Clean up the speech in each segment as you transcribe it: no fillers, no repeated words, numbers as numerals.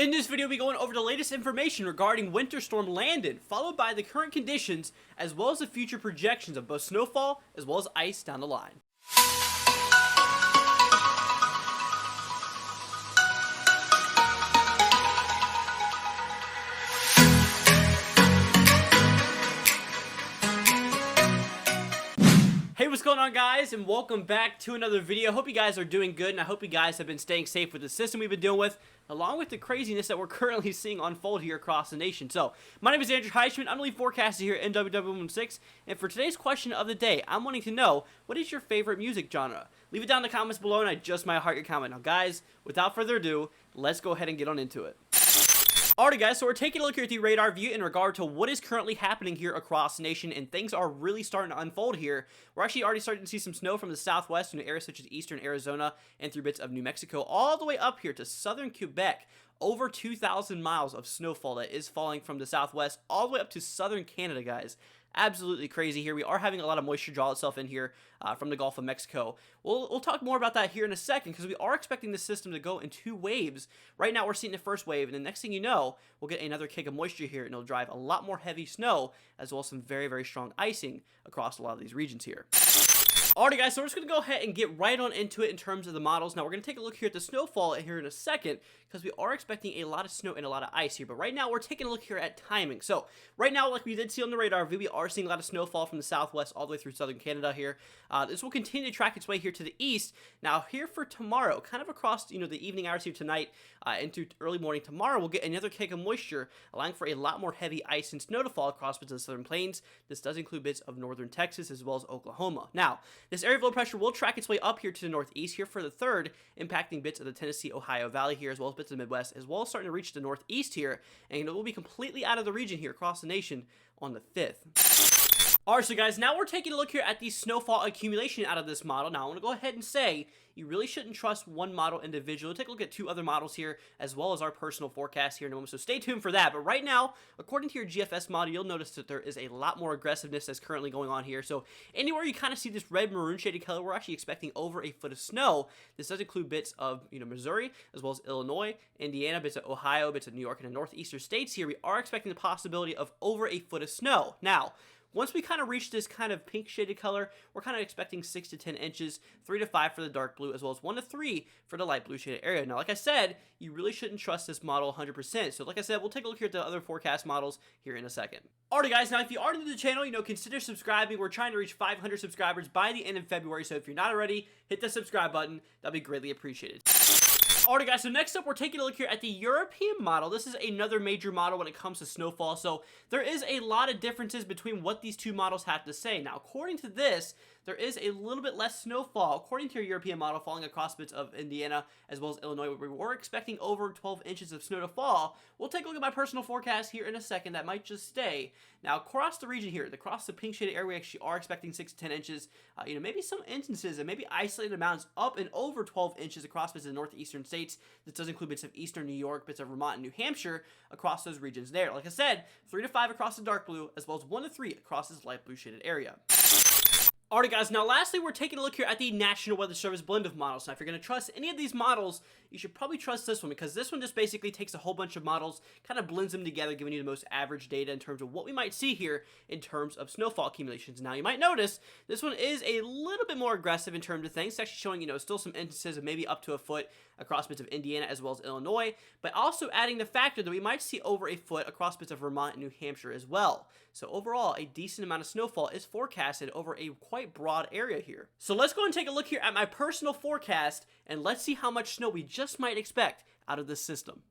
In this video, we'll be going over the latest information regarding Winter Storm Landon, followed by the current conditions, as well as the future projections of both snowfall, as well as ice down the line. Hey, what's going on, guys, and welcome back to another video. Hope you guys are doing good, and I hope you guys have been staying safe with the system we've been dealing with, along with the craziness that we're currently seeing unfold here across the nation. So, my name is Andrew Heisman. I'm the lead forecaster here at NWS, and for today's question of the day, I'm wanting to know, what is your favorite music genre? Leave it down in the comments below, and I just might heart your comment. Now, guys, without further ado, let's go ahead and get on into it. Alright, guys, so we're taking a look here at the radar view in regard to what is currently happening here across the nation, and things are really starting to unfold here. We're actually already starting to see some snow from the southwest into areas such as eastern Arizona and through bits of New Mexico, all the way up here to southern Quebec. Over 2,000 miles of snowfall that is falling from the southwest all the way up to southern Canada, guys. Absolutely crazy here. We are having a lot of moisture draw itself in here from the Gulf of Mexico. We'll talk more about that here in a second, because we are expecting the system to go in two waves. Right now we're seeing the first wave, and the next thing you know, we'll get another kick of moisture here, and it'll drive a lot more heavy snow, as well as some very, very strong icing across a lot of these regions here. Alright, guys, so we're just going to go ahead and get right on into it in terms of the models. Now, we're going to take a look here at the snowfall here in a second, because we are expecting a lot of snow and a lot of ice here. But right now, we're taking a look here at timing. So, right now, like we did see on the radar view, we are seeing a lot of snowfall from the southwest all the way through southern Canada here. This will continue to track its way here to the east. Now, here for tomorrow, kind of across, the evening hours here tonight into early morning tomorrow, we'll get another kick of moisture, allowing for a lot more heavy ice and snow to fall across bits of the southern plains. This does include bits of northern Texas as well as Oklahoma. Now, this area of low pressure will track its way up here to the northeast here for the third, impacting bits of the Tennessee, Ohio Valley here, as well as bits of the Midwest, as well as starting to reach the northeast here, and it will be completely out of the region here across the nation on the 5th. Alright, so guys, now we're taking a look here at the snowfall accumulation out of this model. Now, I want to go ahead and say, you really shouldn't trust one model individually. We'll take a look at two other models here, as well as our personal forecast here in a moment, so stay tuned for that. But right now, according to your GFS model, you'll notice that there is a lot more aggressiveness that's currently going on here. So anywhere you kind of see this red maroon shaded color, we're actually expecting over a foot of snow. This does include bits of, Missouri, as well as Illinois, Indiana, bits of Ohio, bits of New York, and the northeastern states here. We are expecting the possibility of over a foot of snow. Now, once we kind of reach this kind of pink shaded color, we're kind of expecting 6 to 10 inches, 3 to 5 for the dark blue, as well as 1 to 3 for the light blue shaded area. Now, like I said, you really shouldn't trust this model 100%. So like I said, we'll take a look here at the other forecast models here in a second. Alright, guys, now if you are new to the channel, consider subscribing. We're trying to reach 500 subscribers by the end of February, so if you're not already, hit the subscribe button. That'd be greatly appreciated. Alright, guys, so next up, we're taking a look here at the European model. This is another major model when it comes to snowfall, so there is a lot of differences between what these two models have to say. Now, according to this, there is a little bit less snowfall, according to your European model, falling across bits of Indiana as well as Illinois, where we were expecting over 12 inches of snow to fall. We'll take a look at my personal forecast here in a second. That might just stay. Now, across the region here, across the pink shaded area, we actually are expecting 6 to 10 inches. Maybe some instances and maybe isolated amounts up and over 12 inches across bits of the northeastern states. This does include bits of eastern New York, bits of Vermont and New Hampshire across those regions there. Like I said, 3 to 5 across the dark blue, as well as 1 to 3 across this light blue shaded area. Alright, guys, now lastly, we're taking a look here at the National Weather Service blend of models. Now, if you're going to trust any of these models, you should probably trust this one, because this one just basically takes a whole bunch of models, kind of blends them together, giving you the most average data in terms of what we might see here in terms of snowfall accumulations. Now, you might notice this one is a little bit more aggressive in terms of things. It's actually showing, still some instances of maybe up to a foot across bits of Indiana as well as Illinois, but also adding the factor that we might see over a foot across bits of Vermont and New Hampshire as well. So overall, a decent amount of snowfall is forecasted over a quite broad area here. So let's go and take a look here at my personal forecast, and let's see how much snow we just might expect out of this system.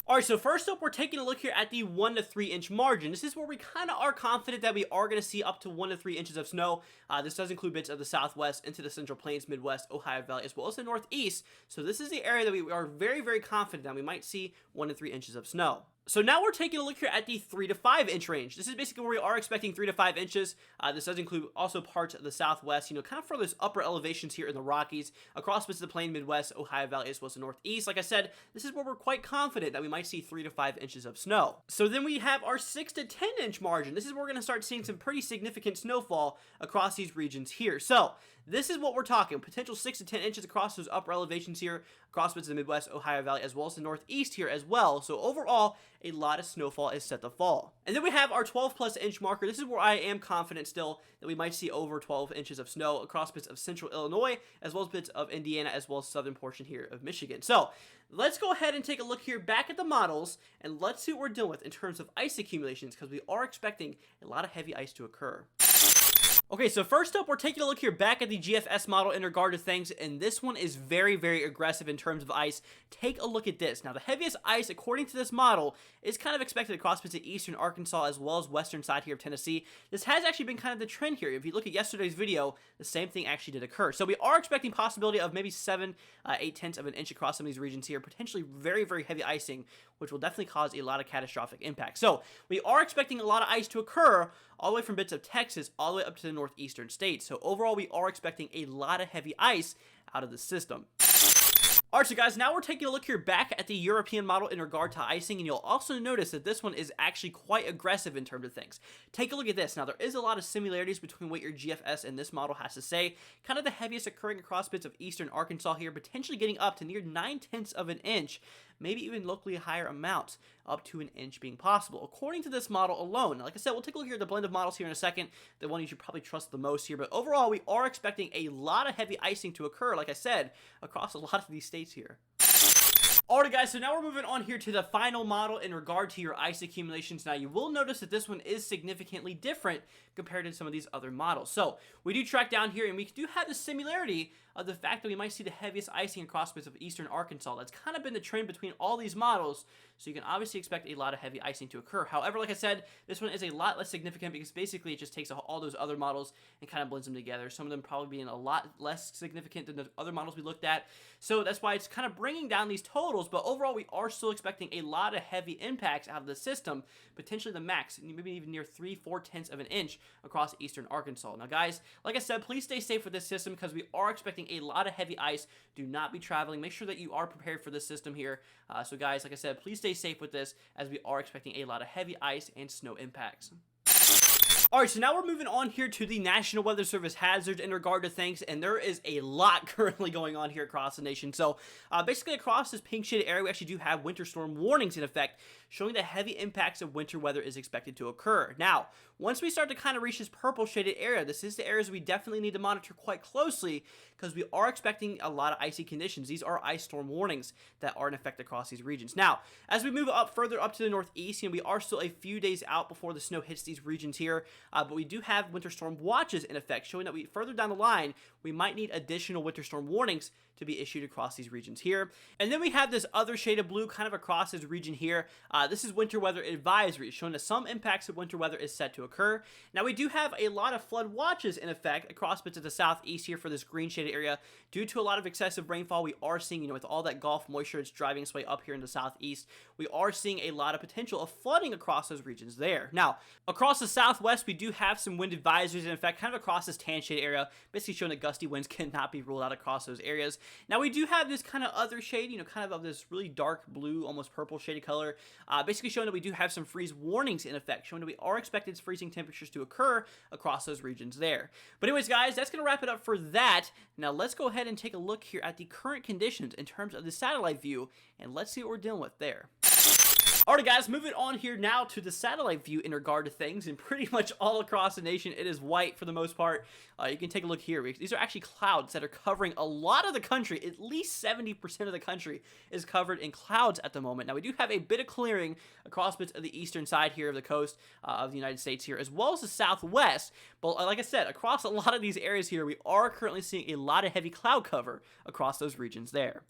Alright, so first up, we're taking a look here at the 1 to 3 inch margin. This is where we kind of are confident that we are going to see up to 1 to 3 inches of snow. This does include bits of the southwest into the central plains, Midwest, Ohio Valley, as well as the northeast. So this is the area that we are very, very confident that we might see 1 to 3 inches of snow. So now we're taking a look here at the 3 to 5 inch range. This is basically where we are expecting 3 to 5 inches. This does include also parts of the southwest, kind of for those upper elevations here in the Rockies, across bits of the plain, Midwest, Ohio Valley, as well as the northeast. Like I said, this is where we're quite confident that we might see 3 to 5 inches of snow. So then we have our 6 to 10 inch margin. This is where we're going to start seeing some pretty significant snowfall across these regions here. So This is what we're talking, potential 6 to 10 inches across those upper elevations here, across bits of the Midwest, Ohio Valley, as well as the Northeast here as well. So overall, a lot of snowfall is set to fall. And then we have our 12 plus inch marker. This is where I am confident still that we might see over 12 inches of snow across bits of central Illinois, as well as bits of Indiana, as well as southern portion here of Michigan. So let's go ahead and take a look here back at the models, and let's see what we're dealing with in terms of ice accumulations, because we are expecting a lot of heavy ice to occur. Okay, so first up, we're taking a look here back at the GFS model in regard to things, and this one is very, very aggressive in terms of ice. Take a look at this. Now, the heaviest ice, according to this model, is kind of expected across bits of eastern Arkansas as well as western side here of Tennessee. This has actually been kind of the trend here. If you look at yesterday's video, the same thing actually did occur. So we are expecting possibility of maybe 7/8 of an inch across some of these regions here, potentially very, very heavy icing, which will definitely cause a lot of catastrophic impact. So we are expecting a lot of ice to occur all the way from bits of Texas all the way up to the northeastern states. So overall, we are expecting a lot of heavy ice out of the system. Alright, so guys, now we're taking a look here back at the European model in regard to icing, and you'll also notice that this one is actually quite aggressive in terms of things. Take a look at this. Now, there is a lot of similarities between what your GFS and this model has to say. Kind of the heaviest occurring across bits of eastern Arkansas here, potentially getting up to near 9/10 of an inch, maybe even locally higher amounts, up to an inch being possible, according to this model alone. Now, like I said, we'll take a look here at the blend of models here in a second, the one you should probably trust the most here, but overall, we are expecting a lot of heavy icing to occur, like I said, across a lot of these states here. Alright guys, so now we're moving on here to the final model in regard to your ice accumulations. Now you will notice that this one is significantly different compared to some of these other models. So we do track down here, and we do have the similarity of the fact that we might see the heaviest icing across bits of eastern Arkansas. That's kind of been the trend between all these models, so you can obviously expect a lot of heavy icing to occur. However, like I said, this one is a lot less significant because basically it just takes all those other models and kind of blends them together. Some of them probably being a lot less significant than the other models we looked at. So that's why it's kind of bringing down these totals, but overall we are still expecting a lot of heavy impacts out of the system, potentially the max, maybe even near 3/4 of an inch across eastern Arkansas. Now guys, like I said, please stay safe with this system because we are expecting a lot of heavy ice. Do not be traveling. Make sure that you are prepared for this system here. So guys, like I said, please stay safe with this as we are expecting a lot of heavy ice and snow impacts. Alright, so now we're moving on here to the National Weather Service hazards in regard to things, and there is a lot currently going on here across the nation. So basically across this pink shaded area, we actually do have winter storm warnings in effect, showing that heavy impacts of winter weather is expected to occur. Now, once we start to kind of reach this purple shaded area, this is the areas we definitely need to monitor quite closely because we are expecting a lot of icy conditions. These are ice storm warnings that are in effect across these regions. Now, as we move up further up to the northeast, we are still a few days out before the snow hits these regions here. But we do have winter storm watches in effect, showing that further down the line, we might need additional winter storm warnings to be issued across these regions here. And then we have this other shade of blue kind of across this region here. This is winter weather advisory, showing that some impacts of winter weather is set to occur. Now we do have a lot of flood watches in effect across bits of the southeast here for this green shaded area. Due to a lot of excessive rainfall, we are seeing, with all that Gulf moisture it's driving its way up here in the southeast, we are seeing a lot of potential of flooding across those regions there. Now, across the southwest, we do have some wind advisories in effect, kind of across this tan shade area, basically showing that gusty winds cannot be ruled out across those areas. Now we do have this kind of other shade, kind of this really dark blue, almost purple shaded color, basically showing that we do have some freeze warnings in effect, showing that we are expecting freezing temperatures to occur across those regions there. But anyways, guys, that's going to wrap it up for that. Now let's go ahead and take a look here at the current conditions in terms of the satellite view, and let's see what we're dealing with there. Alright guys, moving on here now to the satellite view in regard to things, and pretty much all across the nation it is white for the most part. You can take a look here. These are actually clouds that are covering a lot of the country. At least 70% of the country is covered in clouds at the moment. Now we do have a bit of clearing across bits of the eastern side here of the coast of the United States here, as well as the southwest, but like I said, across a lot of these areas here, we are currently seeing a lot of heavy cloud cover across those regions there.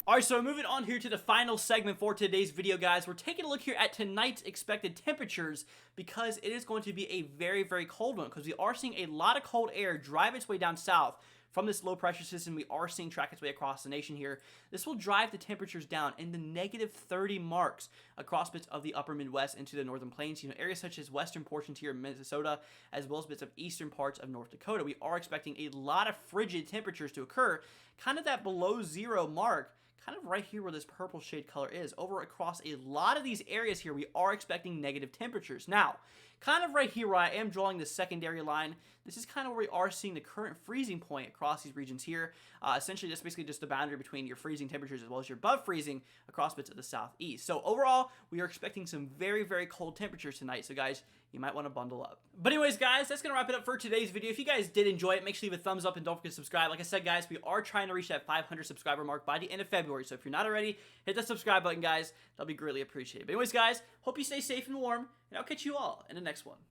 Alright, so moving on here to the final segment for today's video, guys. We're taking a look here at tonight's expected temperatures because it is going to be a very, very cold one because we are seeing a lot of cold air drive its way down south from this low pressure system. We are seeing track its way across the nation here. This will drive the temperatures down in the -30 marks across bits of the upper Midwest into the northern plains. Areas such as western portions here in Minnesota, as well as bits of eastern parts of North Dakota. We are expecting a lot of frigid temperatures to occur, kind of that below zero mark, kind of right here where this purple shade color is. Over across a lot of these areas here, we are expecting negative temperatures. Now, kind of right here where I am drawing the secondary line, this is kind of where we are seeing the current freezing point across these regions here. Essentially, that's basically just the boundary between your freezing temperatures as well as your above freezing across bits of the southeast. So overall, we are expecting some very, very cold temperatures tonight. So guys, you might want to bundle up. But anyways, guys, that's going to wrap it up for today's video. If you guys did enjoy it, make sure you leave a thumbs up and don't forget to subscribe. Like I said, guys, we are trying to reach that 500 subscriber mark by the end of February. So if you're not already, hit that subscribe button, guys. That'll be greatly appreciated. But anyways, guys, hope you stay safe and warm, and I'll catch you all in the next one.